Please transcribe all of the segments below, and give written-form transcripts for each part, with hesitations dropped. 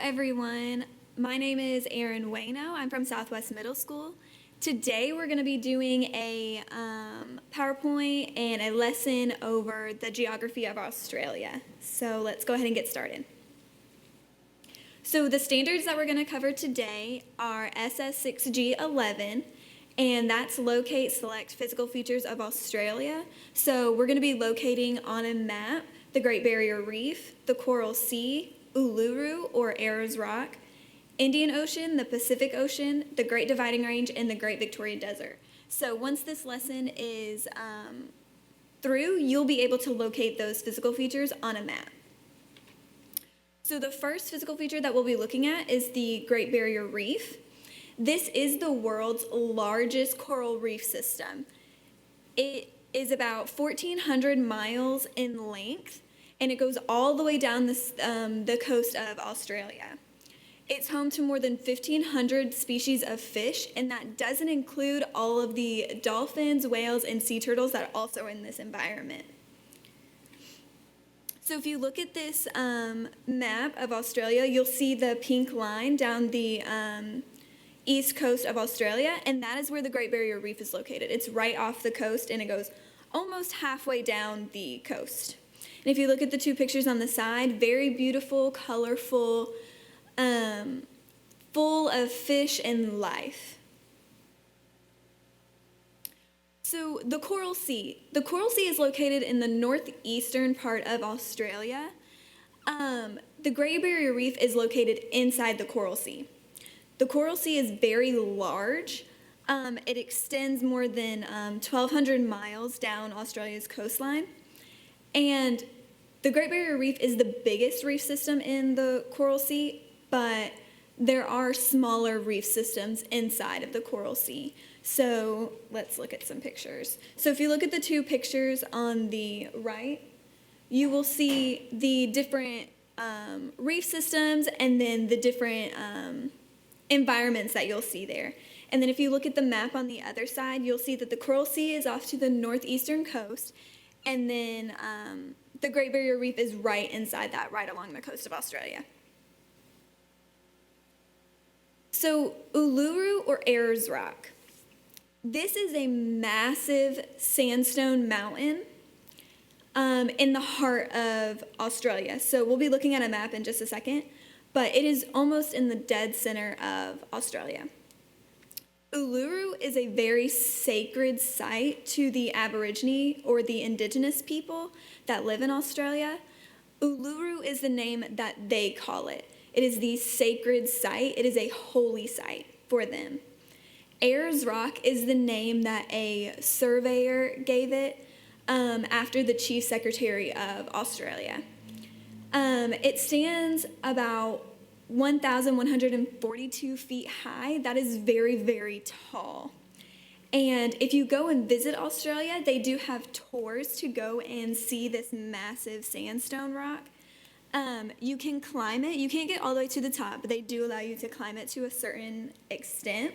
everyone. My name is Erin Wojno. I'm from Southwest Middle School. Today we're going to be doing a PowerPoint and a lesson over the geography of Australia. So let's go ahead and get started. So the standards that we're going to cover today are SS6G11, and that's locate select physical features of Australia. So we're going to be locating on a map the Great Barrier Reef, the Coral Sea, Uluru or Ayers Rock, Indian Ocean, the Pacific Ocean, the Great Dividing Range, and the Great Victoria Desert. So once this lesson is through, you'll be able to locate those physical features on a map. So the first physical feature that we'll be looking at is the Great Barrier Reef. This is the world's largest coral reef system. It is about 1,400 miles in length, and it goes all the way down the coast of Australia. It's home to more than 1,500 species of fish, and that doesn't include all of the dolphins, whales, and sea turtles that are also in this environment. So if you look at this map of Australia, you'll see the pink line down the east coast of Australia, and that is where the Great Barrier Reef is located. It's right off the coast, and it goes almost halfway down the coast. And if you look at the two pictures on the side, very beautiful, colorful, full of fish and life. So the Coral Sea. The Coral Sea is located in the northeastern part of Australia. The Great Barrier Reef is located inside the Coral Sea. The Coral Sea is very large. It extends more than 1,200 miles down Australia's coastline. And the Great Barrier Reef is the biggest reef system in the Coral Sea, but there are smaller reef systems inside of the Coral Sea. So let's look at some pictures. So if you look at the two pictures on the right, you will see the different reef systems and then the different environments that you'll see there. And then if you look at the map on the other side, you'll see that the Coral Sea is off to the northeastern coast, and then the Great Barrier Reef is right inside that, right along the coast of Australia. So Uluru or Ayers Rock. This is a massive sandstone mountain in the heart of Australia. So we'll be looking at a map in just a second, but it is almost in the dead center of Australia. Uluru is a very sacred site to the Aborigine or the indigenous people that live in Australia. Uluru is the name that they call it. It is the sacred site. It is a holy site for them. Ayers Rock is the name that a surveyor gave it after the Chief Secretary of Australia. It stands about 1,142 feet high. That is very, very tall. And if you go and visit Australia, they do have tours to go and see this massive sandstone rock. You can climb it. You can't get all the way to the top, but they do allow you to climb it to a certain extent.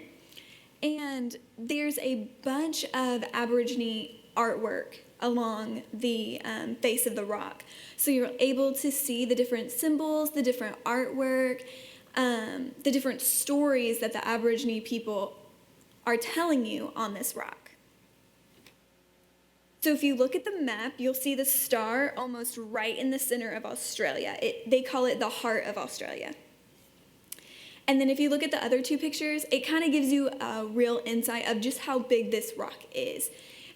And there's a bunch of Aborigine artwork along the face of the rock. So you're able to see the different symbols, the different artwork, the different stories that the Aborigine people are telling you on this rock. So if you look at the map, you'll see the star almost right in the center of Australia. They call it the heart of Australia. And then if you look at the other two pictures, it kind of gives you a real insight of just how big this rock is.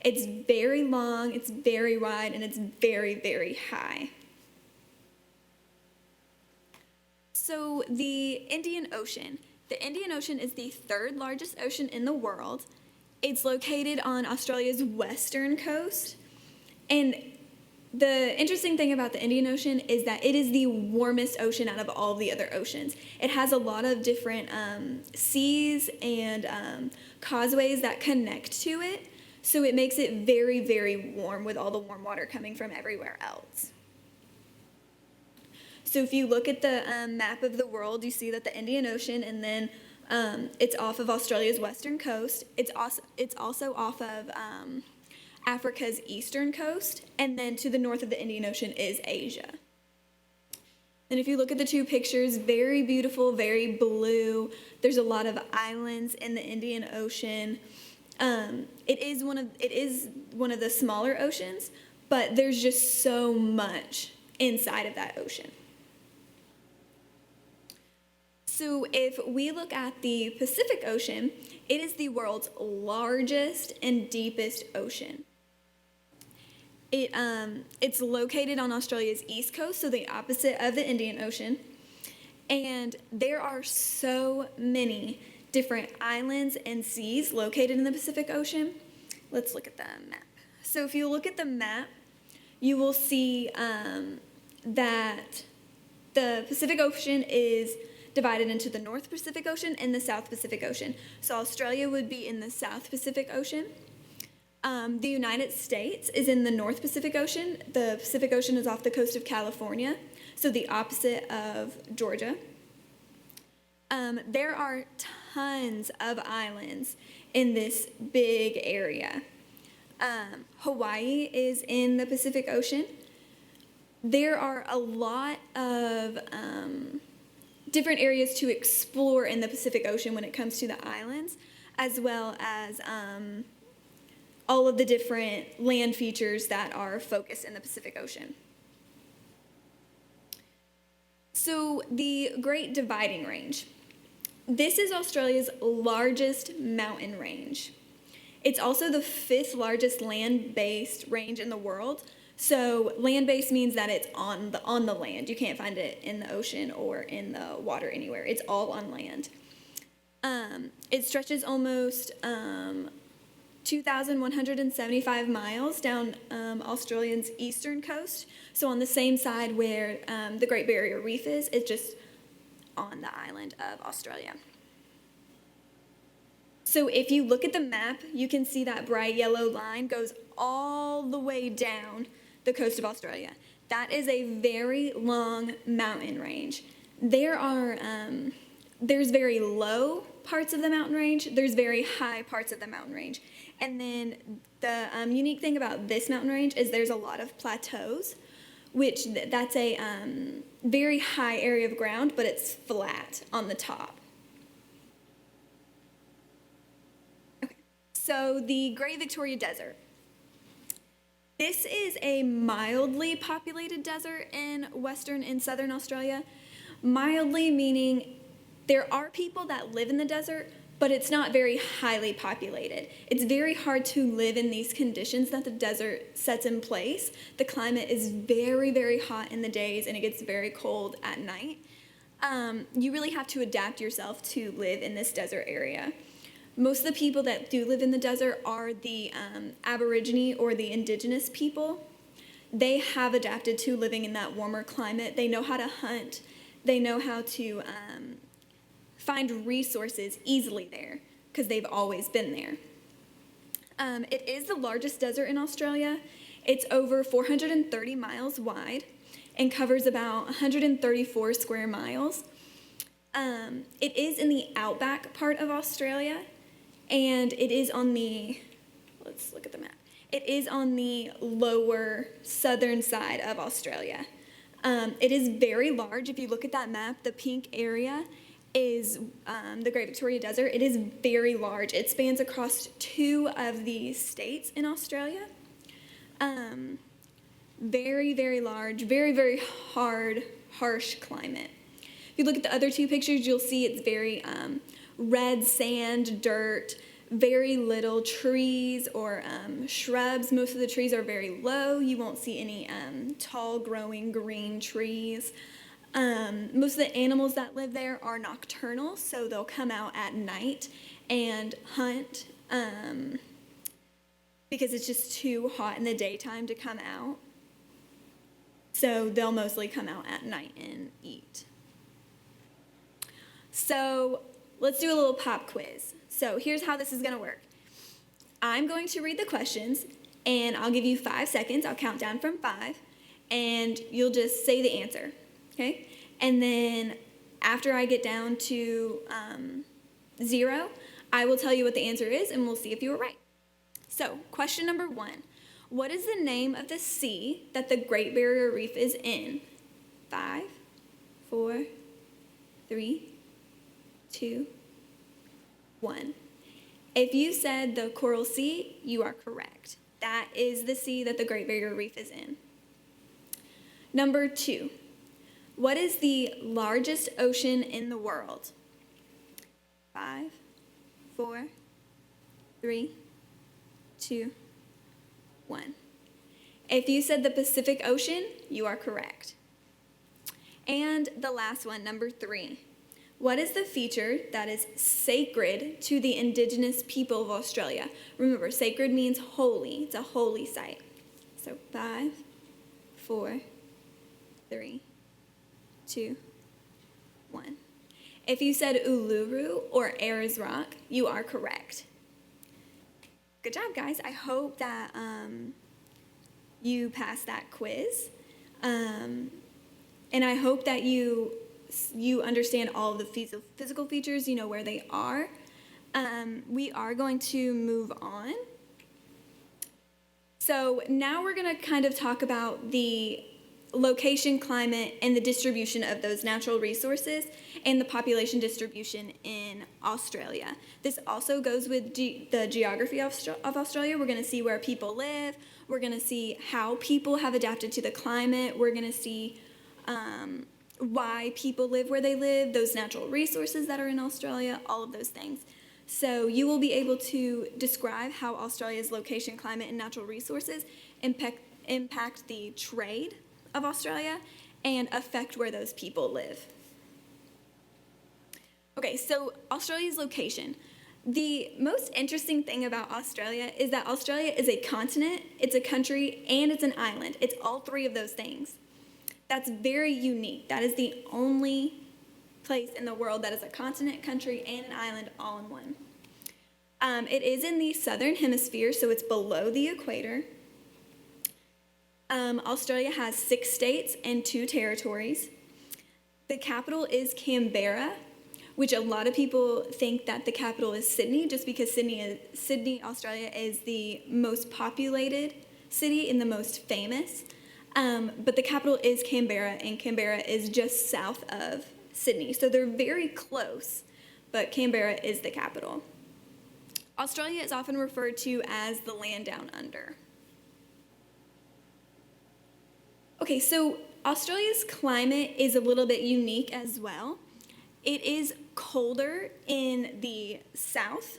It's very long, it's very wide, and it's very, very high. So the Indian Ocean. The Indian Ocean is the third largest ocean in the world. It's located on Australia's western coast. And the interesting thing about the Indian Ocean is that it is the warmest ocean out of all the other oceans. It has a lot of different seas and causeways that connect to it. So it makes it very, very warm with all the warm water coming from everywhere else. So if you look at the map of the world, you see that the Indian Ocean, and then it's off of Australia's western coast. It's also off of Africa's eastern coast, and then to the north of the Indian Ocean is Asia. And if you look at the two pictures, very beautiful, very blue. There's a lot of islands in the Indian Ocean. It is one of the smaller oceans, but there's just so much inside of that ocean. So if we look at the Pacific Ocean, it is the world's largest and deepest ocean. It's located on Australia's east coast, so the opposite of the Indian Ocean. And there are so many different islands and seas located in the Pacific Ocean. Let's look at the map. So if you look at the map, you will see that the Pacific Ocean is divided into the North Pacific Ocean and the South Pacific Ocean. So Australia would be in the South Pacific Ocean. The United States is in the North Pacific Ocean. The Pacific Ocean is off the coast of California, so the opposite of Georgia. There are tons of islands in this big area. Hawaii is in the Pacific Ocean. There are a lot of different areas to explore in the Pacific Ocean when it comes to the islands, as well as all of the different land features that are focused in the Pacific Ocean. So the Great Dividing Range. This is Australia's largest mountain range. It's also the 5th largest land-based range in the world. So land-based means that it's on the land. You can't find it in the ocean or in the water anywhere. It's all on land. It stretches almost 2,175 miles down Australia's eastern coast. So on the same side where the Great Barrier Reef is, it's just on the island of Australia. So if you look at the map, you can see that bright yellow line goes all the way down the coast of Australia. That is a very long mountain range. There's very low parts of the mountain range. There's very high parts of the mountain range. And then the unique thing about this mountain range is there's a lot of plateaus, which that's a very high area of ground, but it's flat on the top. Okay, so the Great Victoria Desert. This is a mildly populated desert in western and southern Australia. Mildly meaning there are people that live in the desert, but it's not very highly populated. It's very hard to live in these conditions that the desert sets in place. The climate is very, very hot in the days, and it gets very cold at night. You really have to adapt yourself to live in this desert area. Most of the people that do live in the desert are the Aborigine or the indigenous people. They have adapted to living in that warmer climate. They know how to hunt. They know how to find resources easily there because they've always been there. It is the largest desert in Australia. It's over 430 miles wide and covers about 134 square miles. It is in the outback part of Australia, and it is on the, let's look at the map. It is on the lower southern side of Australia. It is very large. If you look at that map, the pink area is the Great Victoria Desert. It is very large. It spans across 2 of the states in Australia. Very, very large, very, very hard, harsh climate. If you look at the other 2 pictures, you'll see it's very red sand, dirt, very little trees or shrubs. Most of the trees are very low. You won't see any tall growing green trees. Most of the animals that live there are nocturnal, so they'll come out at night and hunt because it's just too hot in the daytime to come out. So they'll mostly come out at night and eat. So let's do a little pop quiz. So here's how this is going to work. I'm going to read the questions, and I'll give you 5 seconds. I'll count down from 5, and you'll just say the answer, okay? And then after I get down to 0, I will tell you what the answer is, and we'll see if you were right. So question number 1. What is the name of the sea that the Great Barrier Reef is in? 5, 4, 3, 2, 1. If you said the Coral Sea, you are correct. That is the sea that the Great Barrier Reef is in. Number 2. What is the largest ocean in the world? 5, 4, 3, 2, 1. If you said the Pacific Ocean, you are correct. And the last one, number 3. What is the feature that is sacred to the indigenous people of Australia? Remember, sacred means holy. It's a holy site. So 5, 4, 3, 2, 1. If you said Uluru or Ayers Rock, you are correct. Good job, guys. I hope that you passed that quiz. And I hope that you understand all of the physical features, you know where they are. We are going to move on. So now we're going to kind of talk about the location, climate, and the distribution of those natural resources and the population distribution in Australia. This also goes with the geography of Australia. We're going to see where people live. We're going to see how people have adapted to the climate. We're going to see why people live where they live, those natural resources that are in Australia, all of those things. So you will be able to describe how Australia's location, climate, and natural resources impact the trade of Australia and affect where those people live. Okay, so Australia's location. The most interesting thing about Australia is that Australia is a continent, it's a country, and it's an island. It's all three of those things. That's very unique. That is the only place in the world that is a continent, country, and an island all in one. It is in the southern hemisphere, so it's below the equator. Australia has 6 states and 2 territories. The capital is Canberra, which a lot of people think that the capital is Sydney, just because Sydney, Australia, is the most populated city and the most famous. But the capital is Canberra, and Canberra is just south of Sydney. So they're very close, but Canberra is the capital. Australia is often referred to as the land down under. Okay, so Australia's climate is a little bit unique as well. It is colder in the south,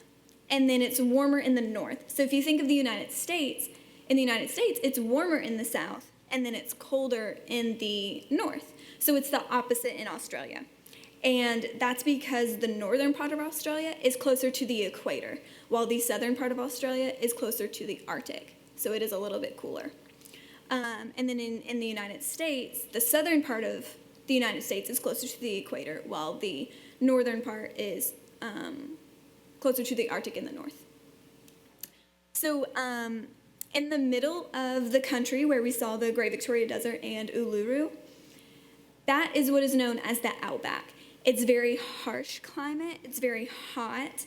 and then it's warmer in the north. So if you think of the United States, in the United States, it's warmer in the south, and then it's colder in the north. So it's the opposite in Australia. And that's because the northern part of Australia is closer to the equator, while the southern part of Australia is closer to the Arctic. So it is a little bit cooler. And then in the United States, the southern part of the United States is closer to the equator, while the northern part is closer to the Arctic in the north. So in the middle of the country where we saw the Great Victoria Desert and Uluru, that is what is known as the outback. It's very harsh climate. It's very hot.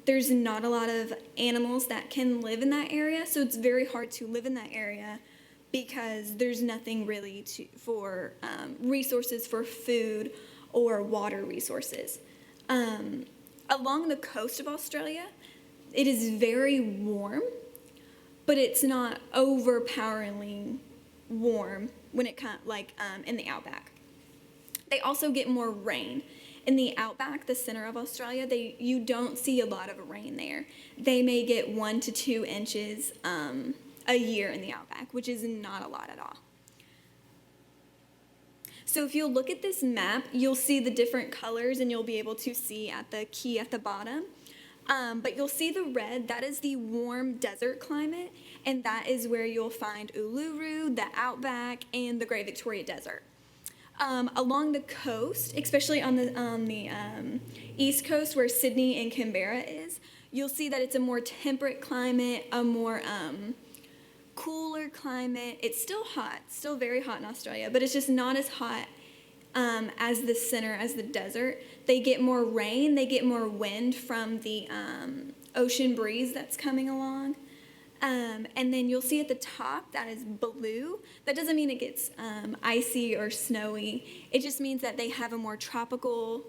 There's not a lot of animals that can live in that area, so it's very hard to live in that area because there's nothing really for resources for food or water resources. Along the coast of Australia, it is very warm, but it's not overpoweringly warm when it comes in the outback. They also get more rain. In the outback, the center of Australia, you don't see a lot of rain there. They may get 1 to 2 inches a year in the outback, which is not a lot at all. So if you'll look at this map, you'll see the different colors, and you'll be able to see at the key at the bottom. But you'll see the red, that is the warm desert climate, and that is where you'll find Uluru, the outback, and the Great Victoria Desert. Along the coast, especially on the east coast where Sydney and Canberra is, you'll see that it's a more temperate climate, a more cooler climate. It's still hot, still very hot in Australia, but it's just not as hot as the center, as the desert. They get more rain, they get more wind from the ocean breeze that's coming along. And then you'll see at the top that is blue. That doesn't mean it gets icy or snowy. It just means that they have a more tropical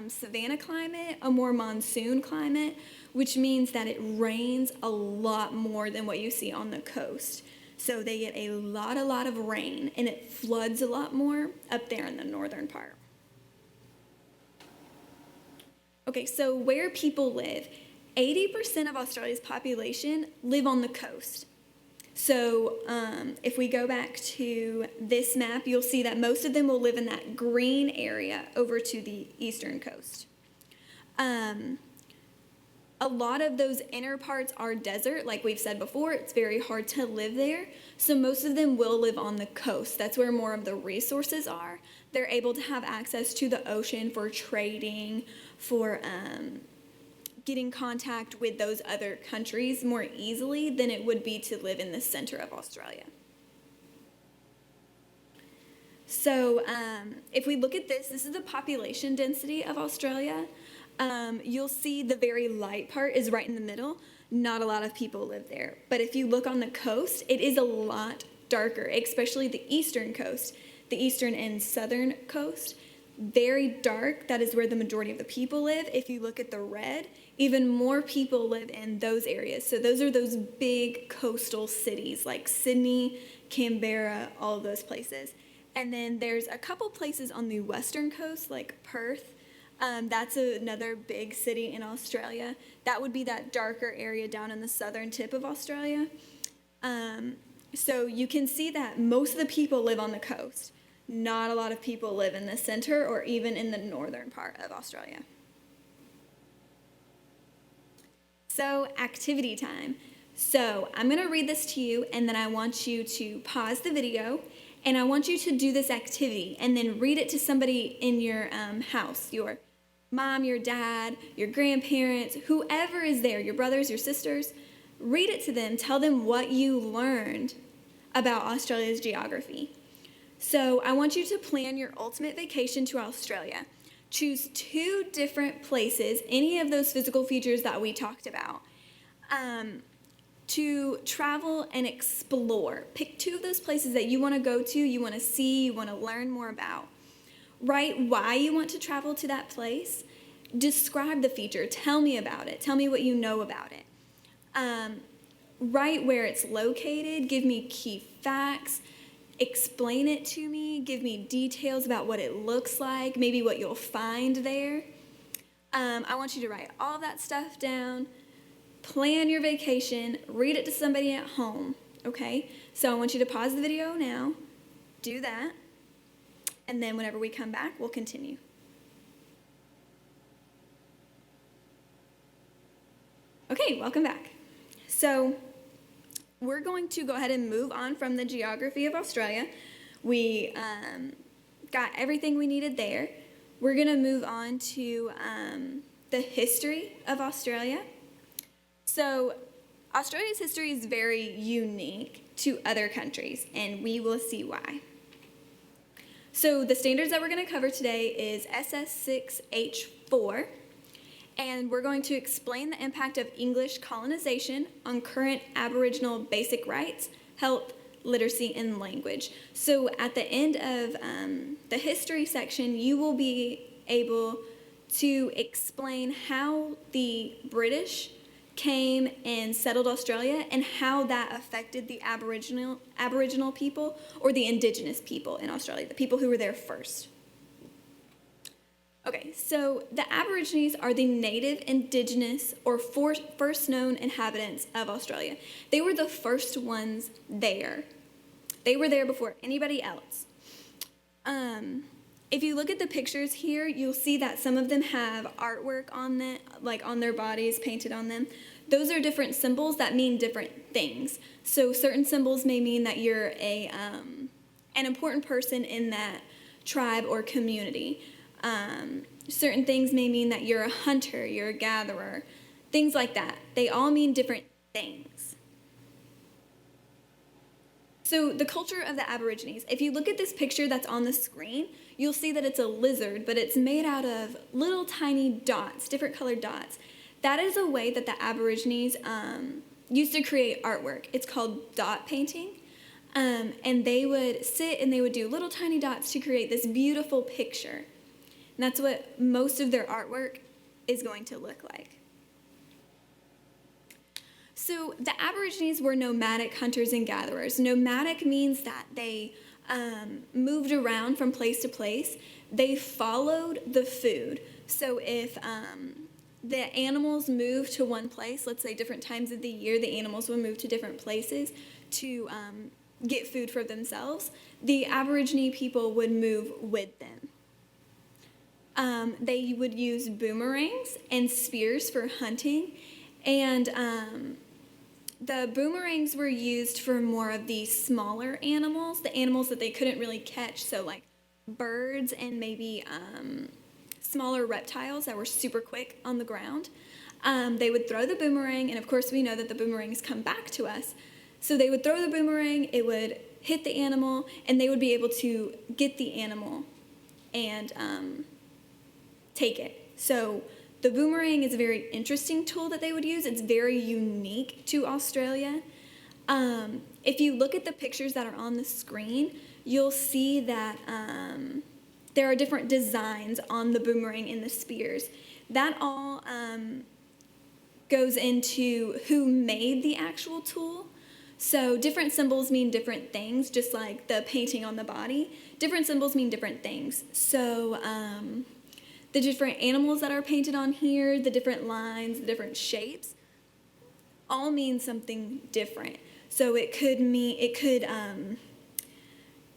savanna climate, a more monsoon climate, which means that it rains a lot more than what you see on the coast. So they get a lot of rain, and it floods a lot more up there in the northern part. Okay, so where people live. 80% of Australia's population live on the coast. So if we go back to this map, you'll see that most of them will live in that green area over to the eastern coast. A lot of those inner parts are desert, like we've said before. It's very hard to live there. So most of them will live on the coast. That's where more of the resources are. They're able to have access to the ocean for trading, for getting contact with those other countries more easily than it would be to live in the center of Australia. So if we look at this is the population density of Australia. You'll see the very light part is right in the middle. Not a lot of people live there. But if you look on the coast, it is a lot darker, especially the eastern coast, the eastern and southern coast. Very dark, that is where the majority of the people live. If you look at the red, even more people live in those areas. So those are those big coastal cities like Sydney, Canberra, all of those places. And then there's a couple places on the western coast like Perth. That's another big city in Australia. That would be that darker area down in the southern tip of Australia. So you can see that most of the people live on the coast. Not a lot of people live in the center or even in the northern part of Australia. So, activity time. So, I'm going to read this to you, and then I want you to pause the video, and I want you to do this activity, and then read it to somebody in your house, your mom, your dad, your grandparents, whoever is there, your brothers, your sisters. Read it to them. Tell them what you learned about Australia's geography. So I want you to plan your ultimate vacation to Australia. Choose 2 different places, any of those physical features that we talked about, to travel and explore. Pick 2 of those places that you want to go to, you want to see, you want to learn more about. Write why you want to travel to that place. Describe the feature. Tell me about it. Tell me what you know about it. Write where it's located. Give me key facts. Explain it to me, give me details about what it looks like, maybe what you'll find there. I want you to write all that stuff down, plan your vacation, read it to somebody at home, okay? So I want you to pause the video now, do that, and then whenever we come back, we'll continue. Okay, welcome back. So we're going to go ahead and move on from the geography of Australia. We got everything we needed there. We're going to move on to the history of Australia. So Australia's history is very unique to other countries, and we will see why. So the standards that we're going to cover today is SS6H4. And we're going to explain the impact of English colonization on current Aboriginal basic rights, health, literacy, and language. So at the end of the history section, you will be able to explain how the British came and settled Australia and how that affected the Aboriginal people or the Indigenous people in Australia, the people who were there first. Okay, so the Aborigines are the native, indigenous, or first known inhabitants of Australia. They were the first ones there. They were there before anybody else. If you look at the pictures here, you'll see that some of them have artwork on them, like on their bodies, painted on them. Those are different symbols that mean different things. So certain symbols may mean that you're an important person in that tribe or community. Certain things may mean that you're a hunter, you're a gatherer, things like that. They all mean different things. So the culture of the Aborigines, if you look at this picture that's on the screen, you'll see that it's a lizard, but it's made out of little tiny dots, different colored dots. That is a way that the Aborigines used to create artwork. It's called dot painting. And they would sit and they would do little tiny dots to create this beautiful picture. And that's what most of their artwork is going to look like. So the Aborigines were nomadic hunters and gatherers. Nomadic means that they moved around from place to place. They followed the food. So if the animals moved to one place, let's say different times of the year, the animals would move to different places to get food for themselves, the Aborigine people would move with them. They would use boomerangs and spears for hunting, and the boomerangs were used for more of the smaller animals, the animals that they couldn't really catch, so like birds and maybe smaller reptiles that were super quick on the ground. They would throw the boomerang, and of course we know that the boomerangs come back to us. So they would throw the boomerang, it would hit the animal, and they would be able to get the animal and take it. So the boomerang is a very interesting tool that they would use. It's very unique to Australia. If you look at the pictures that are on the screen, you'll see that there are different designs on the boomerang and the spears. That all goes into who made the actual tool. So different symbols mean different things, just like the painting on the body. Different symbols mean different things. So the different animals that are painted on here, the different lines, the different shapes, all mean something different. So it could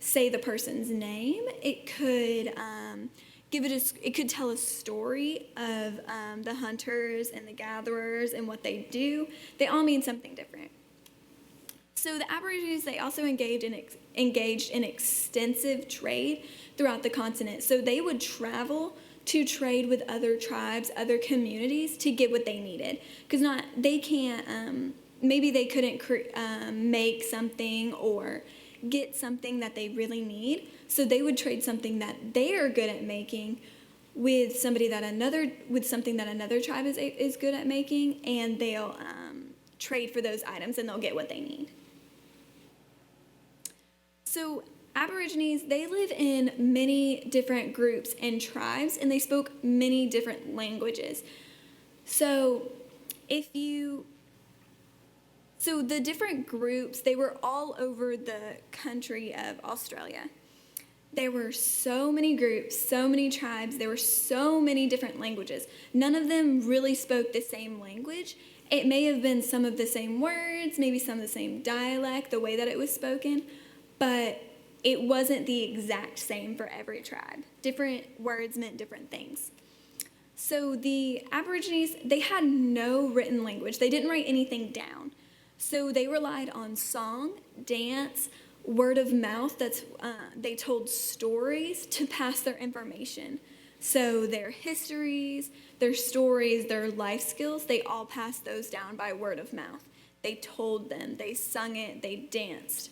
say the person's name. It could it could tell a story of the hunters and the gatherers and what they do. They all mean something different. So the Aborigines, they also engaged in extensive trade throughout the continent. So they would travel to trade with other tribes, other communities to get what they needed. Because maybe they couldn't make something or get something that they really need. So they would trade something that they are good at making with something that another tribe is good at making, and they'll trade for those items and they'll get what they need. So Aborigines, they live in many different groups and tribes, and they spoke many different languages. So the different groups, they were all over the country of Australia. There were so many groups, so many tribes, there were so many different languages. None of them really spoke the same language. It may have been some of the same words, maybe some of the same dialect, the way that it was spoken, but it wasn't the exact same for every tribe. Different words meant different things. So the Aborigines, they had no written language. They didn't write anything down. So they relied on song, dance, word of mouth. They told stories to pass their information. So their histories, their stories, their life skills, they all passed those down by word of mouth. They told them, they sung it, they danced.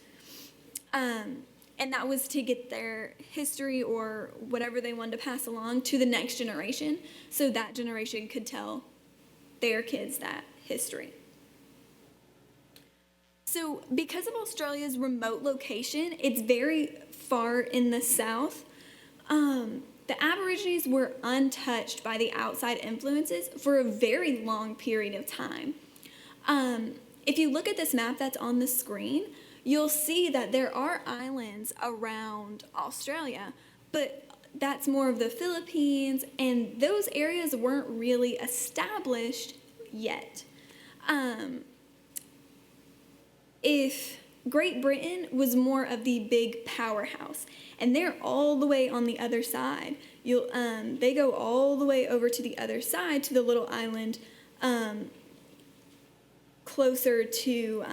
And that was to get their history or whatever they wanted to pass along to the next generation, so that generation could tell their kids that history. So because of Australia's remote location, it's very far in the south, the Aborigines were untouched by the outside influences for a very long period of time. If you look at this map that's on the screen, you'll see that there are islands around Australia, but that's more of the Philippines, and those areas weren't really established yet. If Great Britain was more of the big powerhouse, and they're all the way on the other side. They go all the way over to the other side, to the little island closer to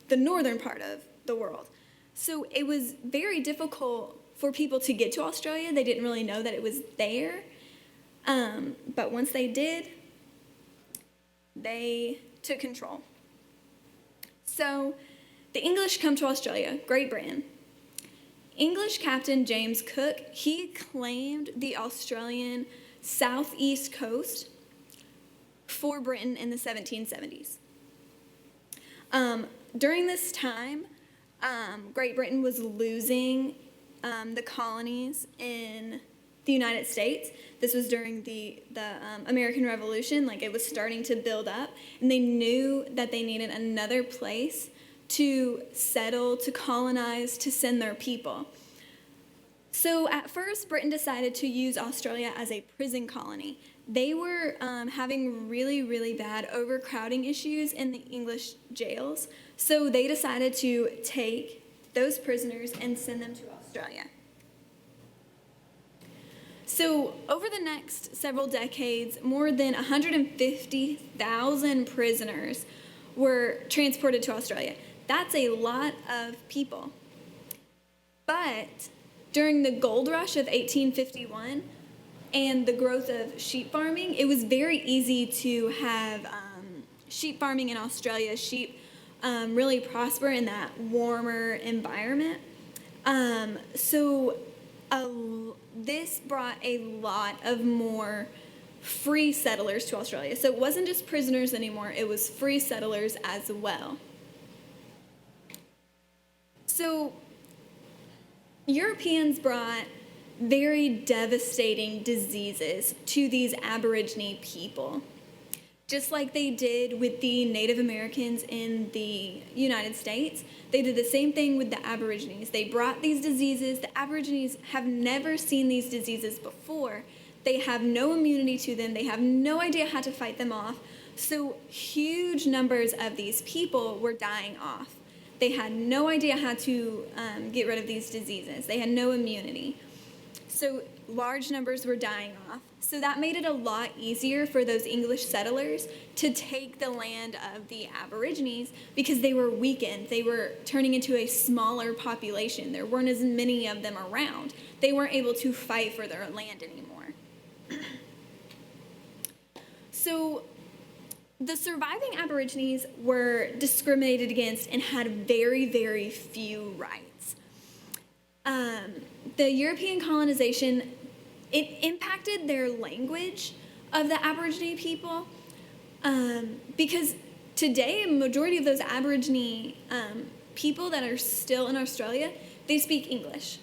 the northern part of the world. So it was very difficult for people to get to Australia. They didn't really know that it was there. But once they did, they took control. So the English come to Australia, Great Britain. English Captain James Cook, he claimed the Australian southeast coast for Britain in the 1770s. During this time, Great Britain was losing the colonies in the United States. This was during the American Revolution, like it was starting to build up, and they knew that they needed another place to settle, to colonize, to send their people. So at first, Britain decided to use Australia as a prison colony. They were having really, really bad overcrowding issues in the English jails, so they decided to take those prisoners and send them to Australia. So over the next several decades, more than 150,000 prisoners were transported to Australia. That's a lot of people. But during the gold rush of 1851 and the growth of sheep farming, it was very easy to have sheep farming in Australia. Sheep really prosper in that warmer environment. This brought a lot of more free settlers to Australia. So it wasn't just prisoners anymore, it was free settlers as well. So Europeans brought very devastating diseases to these Aborigine people. Just like they did with the Native Americans in the United States, they did the same thing with the Aborigines. They brought these diseases. The Aborigines have never seen these diseases before. They have no immunity to them. They have no idea how to fight them off. So huge numbers of these people were dying off. They had no idea how to get rid of these diseases. They had no immunity. So large numbers were dying off. So that made it a lot easier for those English settlers to take the land of the Aborigines because they were weakened. They were turning into a smaller population. There weren't as many of them around. They weren't able to fight for their land anymore. So the surviving Aborigines were discriminated against and had very, very few rights. The European colonization, it impacted their language of the Aborigine people because today a majority of those Aborigine people that are still in Australia, they speak English.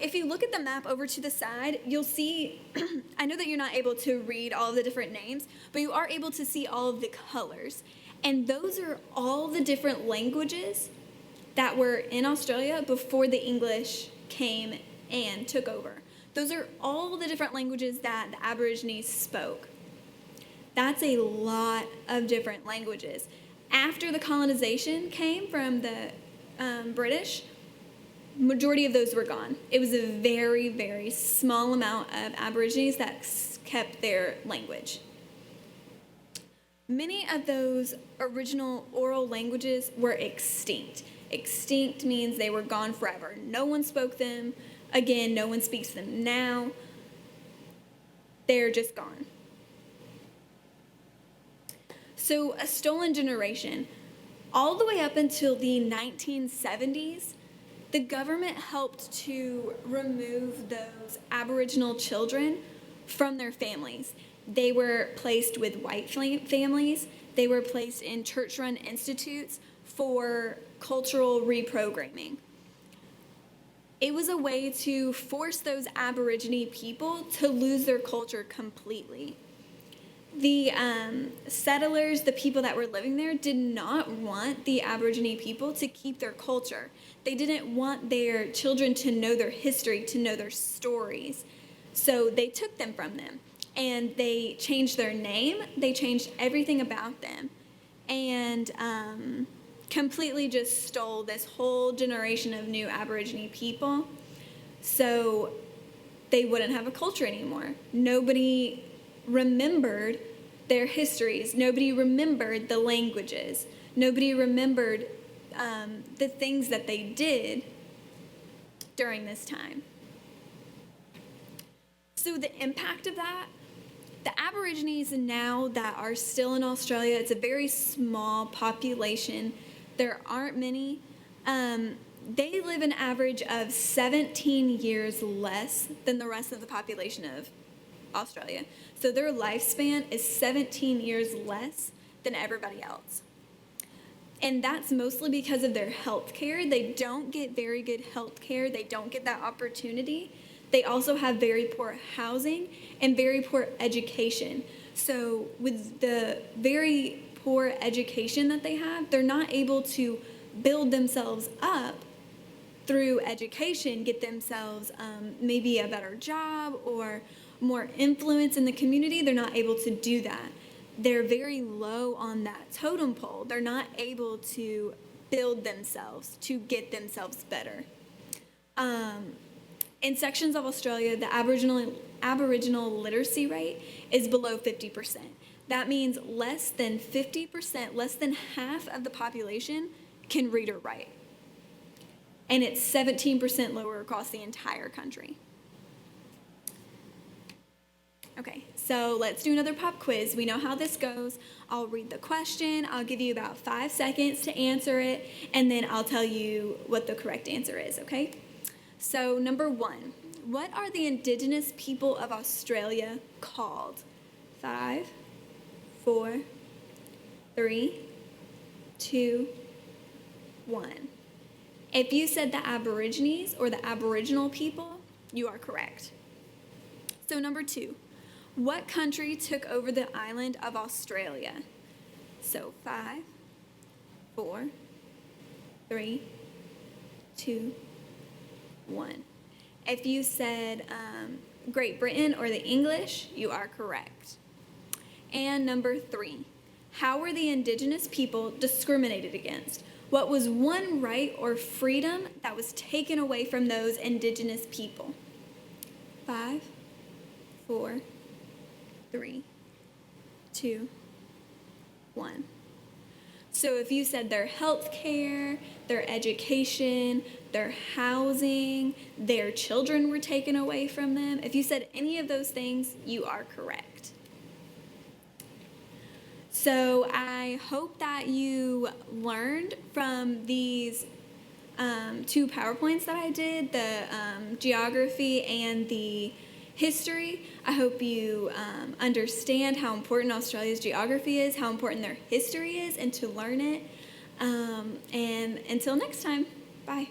If you look at the map over to the side, you'll see, I know that you're not able to read all of the different names, but you are able to see all of the colors. And those are all the different languages that were in Australia before the English came and took over. Those are all the different languages that the Aborigines spoke. That's a lot of different languages. After the colonization came from the British, majority of those were gone. It was a very, very small amount of Aborigines that kept their language. Many of those original oral languages were extinct. Extinct means they were gone forever. No one spoke them. Again, no one speaks them now. They're just gone. So a stolen generation. All the way up until the 1970s, the government helped to remove those Aboriginal children from their families. They were placed with white families. They were placed in church-run institutes for cultural reprogramming. It was a way to force those Aborigine people to lose their culture completely. The settlers, the people that were living there, did not want the Aborigine people to keep their culture. They didn't want their children to know their history, to know their stories. So they took them from them, and they changed their name. They changed everything about them, and completely just stole this whole generation of new Aborigine people. So they wouldn't have a culture anymore. Nobody remembered their histories. Nobody remembered the languages. Nobody remembered the things that they did during this time. So the impact of that, the Aborigines now that are still in Australia, it's a very small population. There aren't many. They live an average of 17 years less than the rest of the population of Australia. So their lifespan is 17 years less than everybody else. And that's mostly because of their health care. They don't get very good health care. They don't get that opportunity. They also have very poor housing and very poor education. So with the very poor education that they have, they're not able to build themselves up through education, get themselves maybe a better job or more influence in the community. They're not able to do that. They're very low on that totem pole. They're not able to build themselves, to get themselves better. In sections of Australia, the Aboriginal literacy rate is below 50%. That means less than 50%, less than half of the population can read or write. And it's 17% lower across the entire country. Okay, so let's do another pop quiz. We know how this goes. I'll read the question. I'll give you about 5 seconds to answer it, and then I'll tell you what the correct answer is, okay? So number 1, what are the indigenous people of Australia called? 5, 4, 3, 2, 1. If you said the Aborigines or the Aboriginal people, you are correct. So number 2, what country took over the island of Australia? So 5, 4, 3, 2, 1. If you said Great Britain or the English, you are correct. And number 3, how were the indigenous people discriminated against? What was one right or freedom that was taken away from those indigenous people? 5, 4, 3, 2, 1. So if you said their health care, their education, their housing, their children were taken away from them, if you said any of those things, you are correct. So I hope that you learned from these 2 PowerPoints that I did, the geography and the history. I hope you understand how important Australia's geography is, how important their history is, and to learn it. And until next time, bye.